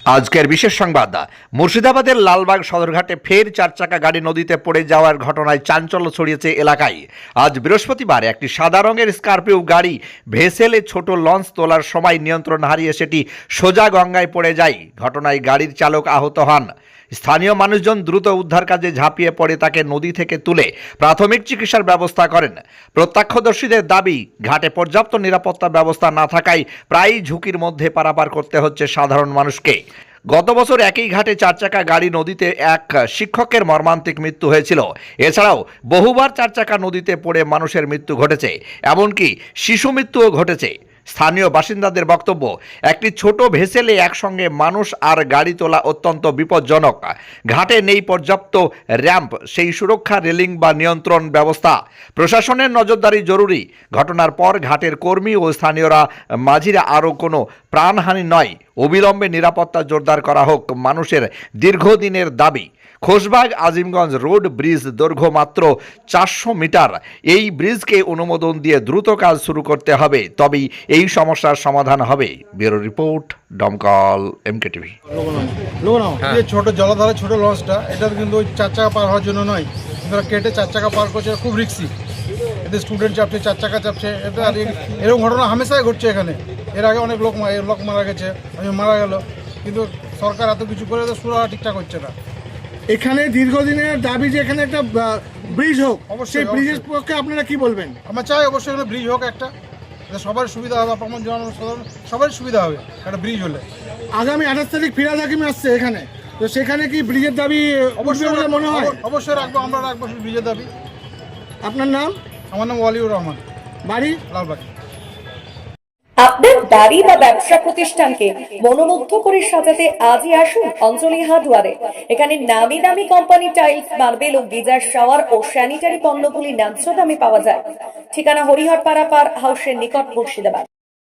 আজকের বিশেষ সংবাদ। মুর্শিদাবাদের লালবাগ সদরঘাটে ফের চারচাকা গাড়ি নদীতে পড়ে যাওয়ার ঘটনায় চাঞ্চল্য ছড়িয়েছে এলাকায়। আজ বৃহস্পতিবার একটি সাদা রঙের স্করপিও গাড়ি ভেসেলে ছোট লঞ্চ তোলার সময় নিয়ন্ত্রণ হারিয়ে সেটি সোজা গঙ্গায় পড়ে যায়। ঘটনায় গাড়ির চালক আহত হন। স্থানীয় মানুষজন দ্রুত উদ্ধার কাজে ঝাঁপিয়ে পড়ে তাকে নদী থেকে তুলে প্রাথমিক চিকিৎসার ব্যবস্থা করেন। প্রত্যক্ষদর্শীদের দাবি, ঘাটে পর্যাপ্ত নিরাপত্তা ব্যবস্থা না থাকায় প্রায়ই ঝুঁকির মধ্যে পারাপার করতে হচ্ছে সাধারণ মানুষকে। গত বছর একই ঘাটে চারচাকা গাড়ি নদীতে এক শিক্ষকের মর্মান্তিক মৃত্যু হয়েছিল। এছাড়াও বহুবার চারচাকা নদীতে পড়ে মানুষের মৃত্যু ঘটেছে, এমনকি শিশু মৃত্যুও ঘটেছে। স্থানীয় বাসিন্দাদের বক্তব্য, একটি ছোট ভেসেলে একসঙ্গে মানুষ আর গাড়ি তোলা অত্যন্ত বিপজ্জনক। ঘাটে নেই পর্যাপ্ত র্যাম্প, সেই সুরক্ষা রেলিং বা নিয়ন্ত্রণ ব্যবস্থা। প্রশাসনের নজরদারি জরুরি। ঘটনার পর ঘাটের কর্মী ও স্থানীয়রা মাঝিরা আরও কোনো প্রাণহানি নয়, অবিলম্বে নিরাপত্তা জোরদার করা হোক মানুষের দীর্ঘদিনের দাবি। খোশবাগ আজিমগঞ্জ রোড ব্রিজ দৈর্ঘ্য মাত্র 400 মিটার। এই ব্রিজকে অনুমোদন দিয়ে দ্রুত কাজ শুরু করতে হবে, তবেই এই সমস্যার সমাধান হবে। Bureau report, Domkal MK TV. ছোট জলাধারে ছোট লঞ্চটা, এটা কিন্তু ওই চার চাকা পার হওয়ার জন্য নয়। কিন্তু কেটে চার চাকা পার করছে, খুব রিস্কি। এতে স্টুডেন্ট চাপছে, চার চাকা চাপছে। এটা এরকম ঘটনা হামেশাই ঘটছে এখানে। এর আগে অনেক লোক মারা গেছে, মারা গেল। কিন্তু সরকার এত কিছু করে তো সুরা ঠিকঠাক হচ্ছে না। এখানে দীর্ঘদিনের দাবি যে এখানে একটা ব্রিজ হোক, অবশ্যই, সেই ব্রিজের অবশ্যই। পক্ষে আপনারা কি বলবেন? আমরা চাই অবশ্যই এখানে ব্রিজ হোক একটা, সবার সুবিধা হবে, আমার জনসাধারণ সবারই সুবিধা হবে একটা ব্রিজ হলে। আগামী 28 তারিখ ফিরাদ হাকিম আসছে এখানে, তো সেখানে কি ব্রিজের দাবি অবশ্যই বলে মনে হয়? অবশ্যই রাখবো, আমরা রাখবো ব্রিজের দাবি। আপনার নাম? আমার নাম ওয়ালিউর রহমান, বাড়ি? লালবাগ। আপনার বাড়ি বা ব্যবসা প্রতিষ্ঠানকে মনোমুগ্ধ করে সাজাতে আজই আসুন অঞ্জলি হার্ডওয়্যারে। এখানে নামি দামি কোম্পানি টাইলস, মার্বেল ও গিজার শাওয়ার ও স্যানিটারি পণ্যগুলি ন্যায্য দামে পাওয়া যায়। ঠিকানা হরিহরপাড়া পার হাউসের নিকট মুর্শিদাবাদ।